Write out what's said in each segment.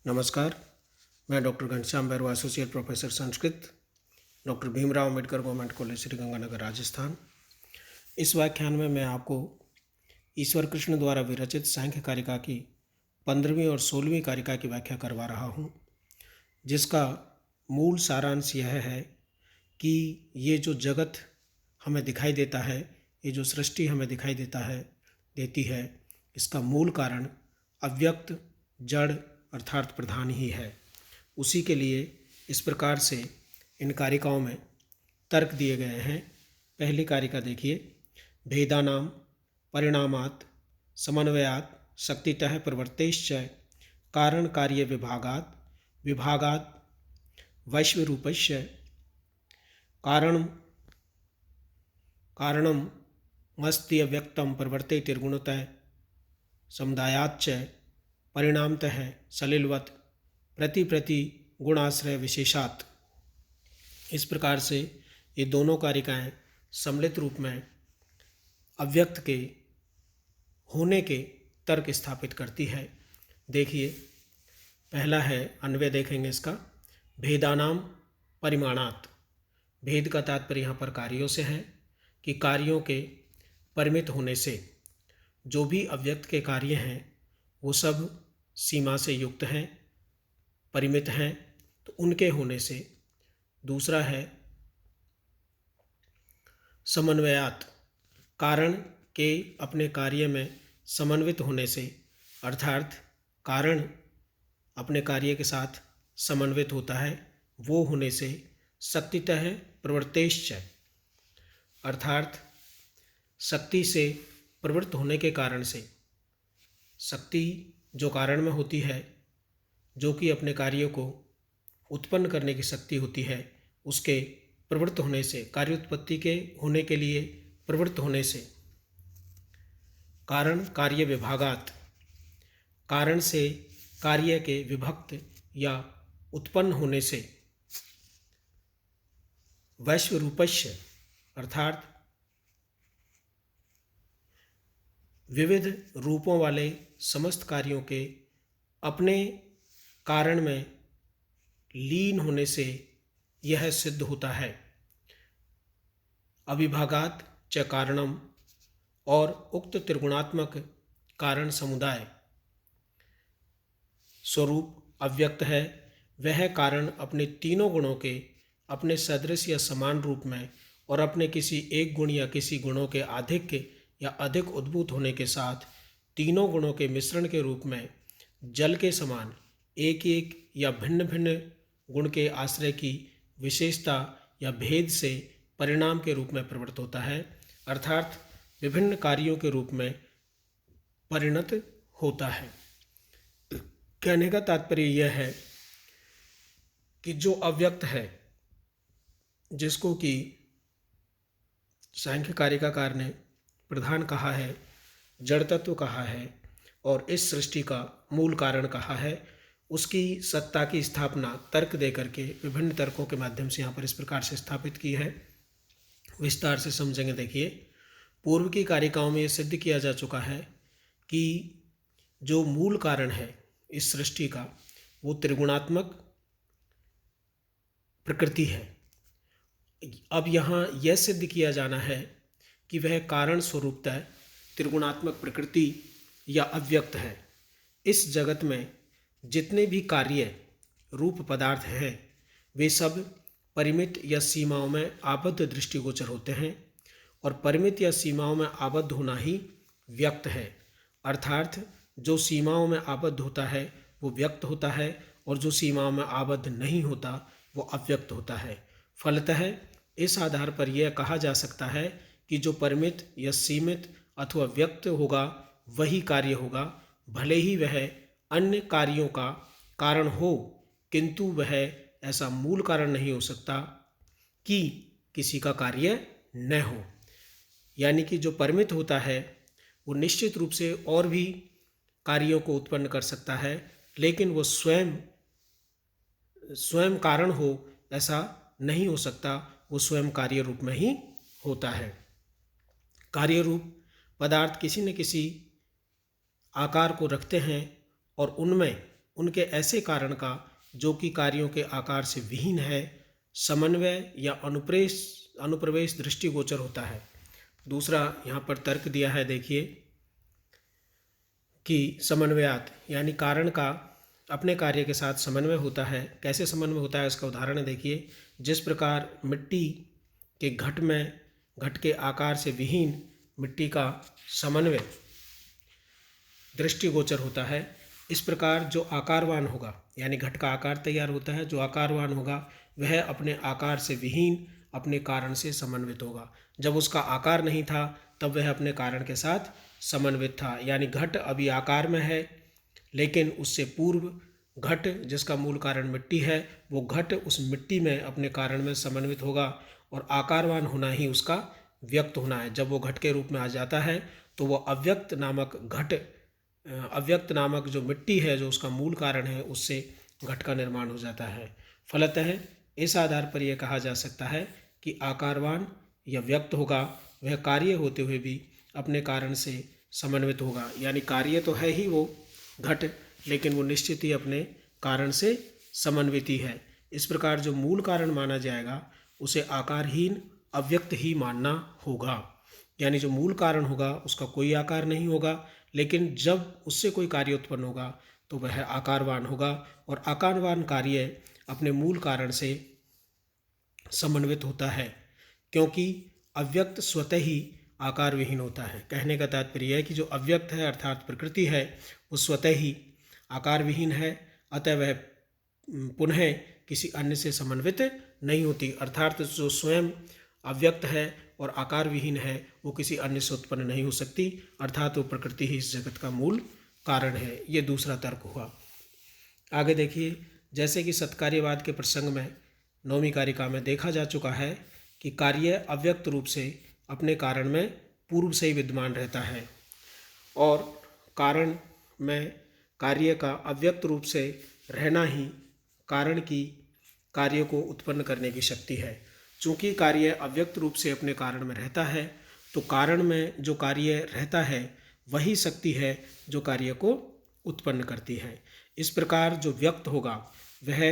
नमस्कार, मैं doctor Ghanshyam Bairwa, associate professor Sanskrit, doctor Bhimrao Ambedkar government college Sriganganagar, Rajasthan. इस व्याख्यान में मैं आपको ईश्वर कृष्ण द्वारा विरचित सांख्य कारिका की 15वीं और 16वीं कारिका की व्याख्या करवा रहा हूँ, जिसका मूल सारांश यह है कि ये जो जगत हमें दिखाई देता है, ये जो सृष्टि हमें दिखाई देती है, इसका मूल कारण अव्यक्त जड़ अर्थात प्रधान ही है। उसी के लिए इस प्रकार से इन कारिकाओं में तर्क दिए गए हैं। पहली कारिका देखिए, भेदानाम परिणामात् समन्वयात् शक्तितः प्रवृत्तेश्च कारण कार्य विभागात् वैश्वरूपस्य कारणम मस्ति अव्यक्तम प्रवर्तेति निर्गुणतः समुदायाच्च परिणामतः सलिलवत् प्रति गुणाश्रय विशेषात्। इस प्रकार से ये दोनों कारिकाएं सम्मिलित रूप में अव्यक्त के होने के तर्क स्थापित करती है। देखिए, पहला है अन्वय, देखेंगे इसका। भेदानाम परिमाणात्, भेद का तात्पर्य यहाँ पर कार्यों से है कि कार्यों के परिमित होने से जो भी अव्यक्त के कार्य हैं वो सब सीमा से युक्त हैं, परिमित हैं, तो उनके होने से। दूसरा है समन्वयात्, कारण के अपने कार्य में समन्वित होने से, अर्थात कारण अपने कार्य के साथ समन्वित होता है, वो होने से। शक्तितः प्रवृत्तेश्च, अर्थात शक्ति से प्रवृत्त होने के कारण से। शक्ति जो कारण में होती है, जो कि अपने कार्यों को उत्पन्न करने की शक्ति होती है, उसके प्रवृत्त होने से, कार्योत्पत्ति के होने के लिए प्रवृत्त होने से। कारण कार्य विभागात्, कारण से कार्य के विभक्त या उत्पन्न होने से। वैश्वरूपस्य, अर्थात विविध रूपों वाले समस्त कार्यों के अपने कारण में लीन होने से यह सिद्ध होता है। अविभागात् च कारणम, और उक्त त्रिगुणात्मक कारण समुदाय स्वरूप अव्यक्त है। वह कारण अपने तीनों गुणों के अपने सदृश या समान रूप में और अपने किसी एक गुण या किसी गुणों के अधिक उद्भूत होने के साथ तीनों गुणों के मिश्रण के रूप में जल के समान एक एक या भिन्न भिन्न गुण के आश्रय की विशेषता या भेद से परिणाम के रूप में प्रवृत्त होता है, अर्थात विभिन्न कार्यों के रूप में परिणत होता है। कहने का तात्पर्य यह है कि जो अव्यक्त है, जिसको कि सांख्य कारिकाकार ने प्रधान कहा है, जड़ तत्व कहा है और इस सृष्टि का मूल कारण कहा है, उसकी सत्ता की स्थापना तर्क दे करके विभिन्न तर्कों के माध्यम से यहाँ पर इस प्रकार से स्थापित की है। विस्तार से समझेंगे। देखिए, पूर्व की कारिकाओं में यह सिद्ध किया जा चुका है कि जो मूल कारण है इस सृष्टि का, वो त्रिगुणात्मक प्रकृति है। अब यहाँ यह सिद्ध किया जाना है कि वह कारण स्वरूपतः त्रिगुणात्मक प्रकृति या अव्यक्त है। इस जगत में जितने भी कार्य रूप पदार्थ हैं, वे सब परिमित या सीमाओं में आबद्ध दृष्टिगोचर होते हैं, और परिमित या सीमाओं में आबद्ध होना ही व्यक्त है। अर्थात जो सीमाओं में आबद्ध होता है वो व्यक्त होता है, और जो सीमाओं में आबद्ध नहीं होता वो अव्यक्त होता है। फलतः इस आधार पर यह कहा जा सकता है कि जो परिमित या सीमित अथवा व्यक्त होगा वही कार्य होगा, भले ही वह अन्य कार्यों का कारण हो, किंतु वह ऐसा मूल कारण नहीं हो सकता कि किसी का कार्य न हो। यानी कि जो परिमित होता है वो निश्चित रूप से और भी कार्यों को उत्पन्न कर सकता है, लेकिन वो स्वयं कारण हो ऐसा नहीं हो सकता, वो स्वयं कार्य रूप में ही होता है। कार्य रूप पदार्थ किसी न किसी आकार को रखते हैं और उनमें उनके ऐसे कारण का जो कि कार्यों के आकार से विहीन है, समन्वय या अनुप्रवेश दृष्टिगोचर होता है। दूसरा यहाँ पर तर्क दिया है, देखिए कि समन्वयात यानी कारण का अपने कार्य के साथ समन्वय होता है। कैसे समन्वय होता है, इसका उदाहरण देखिए। जिस प्रकार मिट्टी के घट में घट के आकार से विहीन मिट्टी का समन्वय दृष्टिगोचर होता है, इस प्रकार जो आकारवान होगा यानी घट का आकार तैयार होता है, जो आकारवान होगा वह अपने आकार से विहीन अपने कारण से समन्वित होगा। जब उसका आकार नहीं था तब वह अपने कारण के साथ समन्वित था, यानी घट अभी आकार में है लेकिन उससे पूर्व घट जिसका मूल कारण मिट्टी है, वो घट उस मिट्टी में अपने कारण में समन्वित होगा और आकारवान होना ही उसका व्यक्त होना है। जब वो घट के रूप में आ जाता है तो वो अव्यक्त नामक जो मिट्टी है, जो उसका मूल कारण है, उससे घट का निर्माण हो जाता है। फलतः इस आधार पर यह कहा जा सकता है कि आकारवान या व्यक्त होगा वह कार्य होते हुए भी अपने कारण से समन्वित होगा, यानी कार्य तो है ही वो घट, लेकिन वो निश्चित ही अपने कारण से समन्वित ही है। इस प्रकार जो मूल कारण माना जाएगा उसे आकारहीन अव्यक्त ही मानना होगा, यानी जो मूल कारण होगा उसका कोई आकार नहीं होगा, लेकिन जब उससे कोई कार्य उत्पन्न होगा तो वह आकारवान होगा और आकारवान कार्य अपने मूल कारण से समन्वित होता है, क्योंकि अव्यक्त स्वतः ही आकार विहीन होता है। कहने का तात्पर्य है कि जो अव्यक्त है अर्थात प्रकृति है वो स्वतः ही आकार विहीन है, अतः वह पुनः किसी अन्य से समन्वित नहीं होती। अर्थात जो स्वयं अव्यक्त है और आकार विहीन है वो किसी अन्य से उत्पन्न नहीं हो सकती, अर्थात वो प्रकृति ही इस जगत का मूल कारण है। ये दूसरा तर्क हुआ। आगे देखिए, जैसे कि सत्कार्यवाद के प्रसंग में 9वीं कारिका में देखा जा चुका है कि कार्य अव्यक्त रूप से अपने कारण में पूर्व से ही विद्यमान रहता है और कारण में कार्य का अव्यक्त रूप से रहना ही कारण की कार्य को उत्पन्न करने की शक्ति है। चूँकि कार्य अव्यक्त रूप से अपने कारण में रहता है तो कारण में जो कार्य रहता है वही शक्ति है जो कार्य को उत्पन्न करती है। इस प्रकार जो व्यक्त होगा वह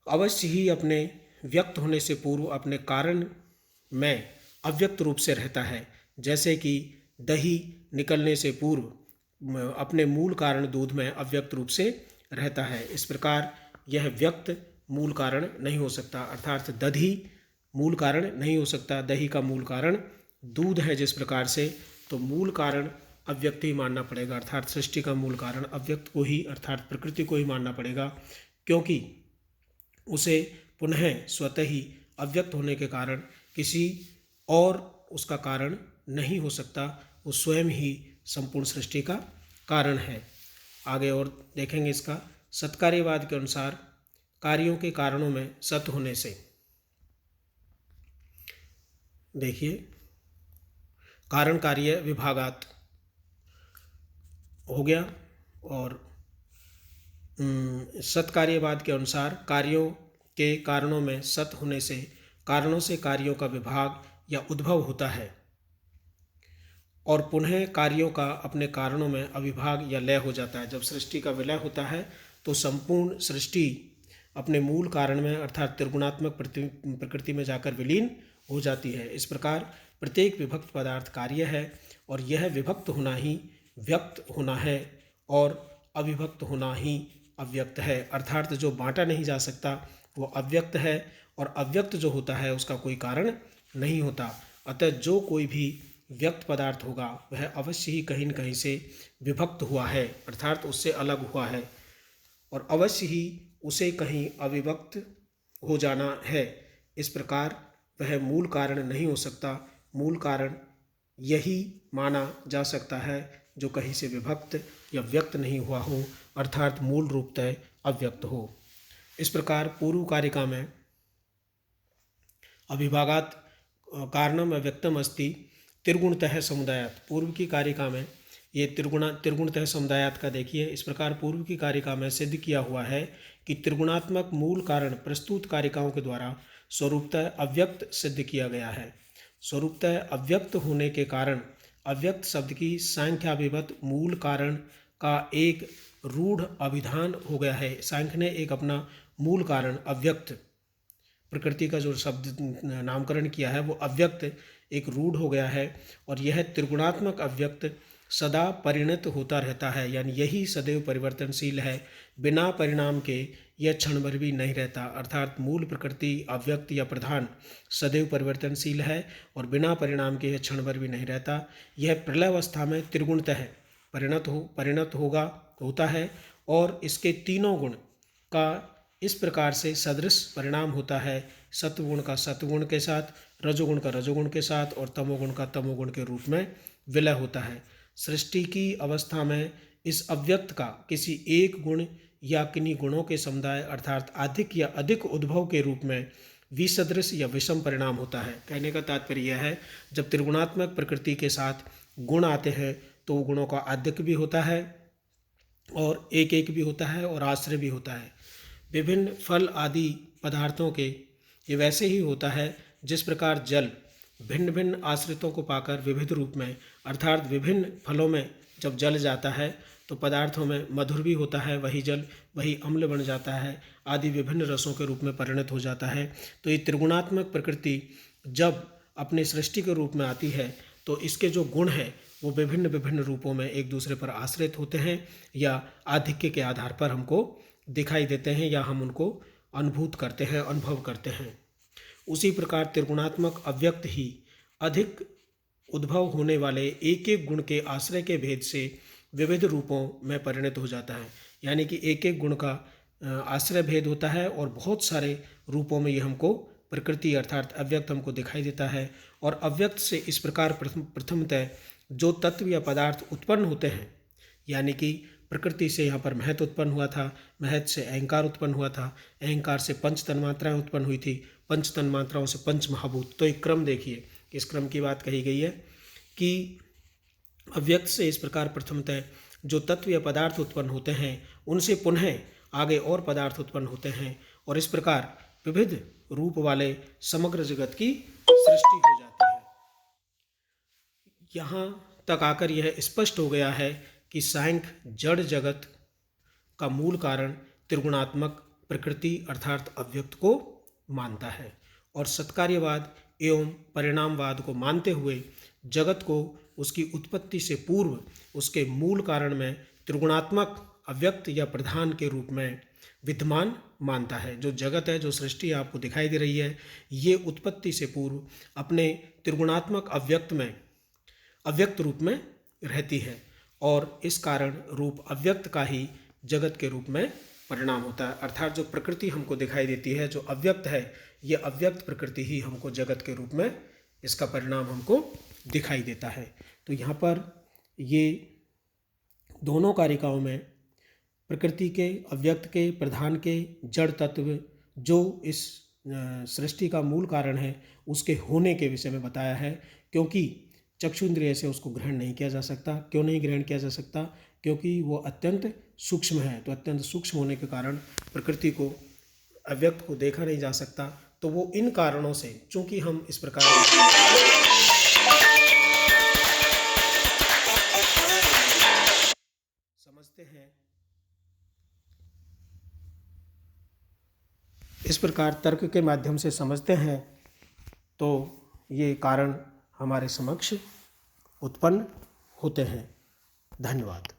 अवश्य ही अपने व्यक्त होने से पूर्व अपने कारण में अव्यक्त रूप से रहता है। जैसे कि दही निकलने से पूर्व अपने मूल कारण दूध में अव्यक्त रूप से रहता है, इस प्रकार यह व्यक्त मूल कारण नहीं हो सकता, अर्थात दधी मूल कारण नहीं हो सकता। दही का मूल कारण दूध है जिस प्रकार से, तो मूल कारण अव्यक्त ही मानना पड़ेगा, अर्थात सृष्टि का मूल कारण अव्यक्त को ही अर्थात प्रकृति को ही मानना पड़ेगा, क्योंकि उसे पुनः स्वतः ही अव्यक्त होने के कारण किसी और उसका कारण नहीं हो सकता, वो स्वयं ही संपूर्ण सृष्टि का कारण है। आगे और देखेंगे इसका। सत्कार्यवाद के अनुसार कार्यों के कारणों में सत होने से, देखिए कारण कार्य विभागात हो गया, और सत्कार्यवाद के अनुसार कार्यों के कारणों में सत होने से कारणों से कार्यों का विभाग या उद्भव होता है और पुनः कार्यों का अपने कारणों में अविभाग या लय हो जाता है। जब सृष्टि का विलय होता है तो संपूर्ण सृष्टि अपने मूल कारण में अर्थात त्रिगुणात्मक प्रकृति में जाकर विलीन हो जाती है। इस प्रकार प्रत्येक विभक्त पदार्थ कार्य है और यह विभक्त होना ही व्यक्त होना है और अविभक्त होना ही अव्यक्त है, अर्थात जो बांटा नहीं जा सकता वो अव्यक्त है और अव्यक्त जो होता है उसका कोई कारण नहीं होता। अतः जो कोई भी व्यक्त पदार्थ होगा वह अवश्य ही कहीं न कहीं से विभक्त हुआ है, अर्थात उससे अलग हुआ है, और अवश्य ही उसे कहीं अविभक्त हो जाना है। इस प्रकार वह मूल कारण नहीं हो सकता। मूल कारण यही माना जा सकता है जो कहीं से विभक्त या व्यक्त नहीं हुआ हो, अर्थात मूल रूपतः अव्यक्त हो। इस प्रकार पूर्व कारिका में अभिभागात कारणम अव्यक्तम अस्ति त्रिगुणतः समुदायात, पूर्व की कारिका में ये त्रिगुणतः समुदायात का देखिए। इस प्रकार पूर्व की कारिका में सिद्ध किया हुआ है कि त्रिगुणात्मक मूल कारण प्रस्तुत कारिकाओं के द्वारा स्वरूपतः अव्यक्त सिद्ध किया गया है। स्वरूपतः अव्यक्त होने के कारण अव्यक्त शब्द की सांख्याभिमत मूल कारण का एक रूढ़ अभिधान हो गया है। सांख्य ने एक अपना मूल कारण अव्यक्त प्रकृति का जो शब्द नामकरण किया है वो अव्यक्त एक रूढ़ हो गया है, और यह त्रिगुणात्मक अव्यक्त सदा परिणत होता रहता है, यानी यही सदैव परिवर्तनशील है, बिना परिणाम के यह क्षण भर भी नहीं रहता। अर्थात मूल प्रकृति अव्यक्त या प्रधान सदैव परिवर्तनशील है और बिना परिणाम के यह क्षण भर भी नहीं रहता। यह प्रलयावस्था में त्रिगुणतः परिणत होता है, और इसके तीनों गुण का इस प्रकार से सदृश परिणाम होता है। सत्वगुण का सत्वगुण के साथ, रजोगुण का रजोगुण के साथ और तमोगुण का तमोगुण के रूप में विलय होता है। सृष्टि की अवस्था में इस अव्यक्त का किसी एक गुण या किन्हीं गुणों के समुदाय अर्थात अधिक या अधिक उद्भव के रूप में विसदृश या विषम परिणाम होता है। कहने का तात्पर्य यह है, जब त्रिगुणात्मक प्रकृति के साथ गुण आते हैं तो गुणों का आधिक्य भी होता है और एक एक भी होता है और आश्रय भी होता है। विभिन्न फल आदि पदार्थों के ये वैसे ही होता है जिस प्रकार जल भिन्न भिन्न आश्रितों को पाकर विविध रूप में अर्थात विभिन्न फलों में जब जल जाता है तो पदार्थों में मधुर भी होता है, वही जल वही अम्ल बन जाता है आदि विभिन्न रसों के रूप में परिणत हो जाता है। तो ये त्रिगुणात्मक प्रकृति जब अपने सृष्टि के रूप में आती है तो इसके जो गुण हैं वो विभिन्न विभिन्न रूपों में एक दूसरे पर आश्रित होते हैं या आधिक्य के आधार पर हमको दिखाई देते हैं या हम उनको अनुभूत करते हैं, अनुभव करते हैं। उसी प्रकार त्रिगुणात्मक अव्यक्त ही अधिक उद्भव होने वाले एक एक गुण के आश्रय के भेद से विविध रूपों में परिणत हो जाता है, यानी कि एक एक गुण का आश्रय भेद होता है और बहुत सारे रूपों में ये हमको प्रकृति अर्थात अव्यक्त हमको दिखाई देता है। और अव्यक्त से इस प्रकार प्रथमतः जो तत्व या पदार्थ उत्पन्न होते हैं, यानी कि प्रकृति से यहाँ पर महत उत्पन्न हुआ था, महत से अहंकार उत्पन्न हुआ था, अहंकार से पंच तन्मात्राएँ उत्पन्न हुई थी, पंच तन्मात्राओं से पंच महाभूत। तो एक क्रम देखिए, इस क्रम की बात कही गई है कि अव्यक्त से इस प्रकार प्रथमतः जो तत्व या पदार्थ उत्पन्न होते हैं उनसे पुनः आगे और पदार्थ उत्पन्न होते हैं, और इस प्रकार विविध रूप वाले समग्र जगत की सृष्टि हो जाती है। यहाँ तक आकर यह स्पष्ट हो गया है कि सांख्य जड़ जगत का मूल कारण त्रिगुणात्मक प्रकृति अर्थात अव्यक्त को मानता है, और सत्कार्यवाद एवं परिणामवाद को मानते हुए जगत को उसकी उत्पत्ति से पूर्व उसके मूल कारण में त्रिगुणात्मक अव्यक्त या प्रधान के रूप में विद्यमान मानता है। जो जगत है, जो सृष्टि आपको दिखाई दे रही है, ये उत्पत्ति से पूर्व अपने त्रिगुणात्मक अव्यक्त रूप में रहती है, और इस कारण रूप अव्यक्त का ही जगत के रूप में परिणाम होता है। अर्थात जो प्रकृति हमको दिखाई देती है, जो अव्यक्त है, ये अव्यक्त प्रकृति ही हमको जगत के रूप में इसका परिणाम हमको दिखाई देता है। तो यहाँ पर ये दोनों कारिकाओं में प्रकृति के, अव्यक्त के, प्रधान के, जड़ तत्व जो इस सृष्टि का मूल कारण है उसके होने के विषय में बताया है, क्योंकि चक्षुन्द्रिय से उसको ग्रहण नहीं किया जा सकता। क्यों नहीं ग्रहण किया जा सकता? क्योंकि वो अत्यंत सूक्ष्म है। तो अत्यंत सूक्ष्म होने के कारण प्रकृति को, अव्यक्त को देखा नहीं जा सकता। तो वो इन कारणों से, चूंकि हम इस प्रकार समझते हैं, इस प्रकार तर्क के माध्यम से समझते हैं, तो ये कारण हमारे समक्ष उत्पन्न होते हैं। धन्यवाद।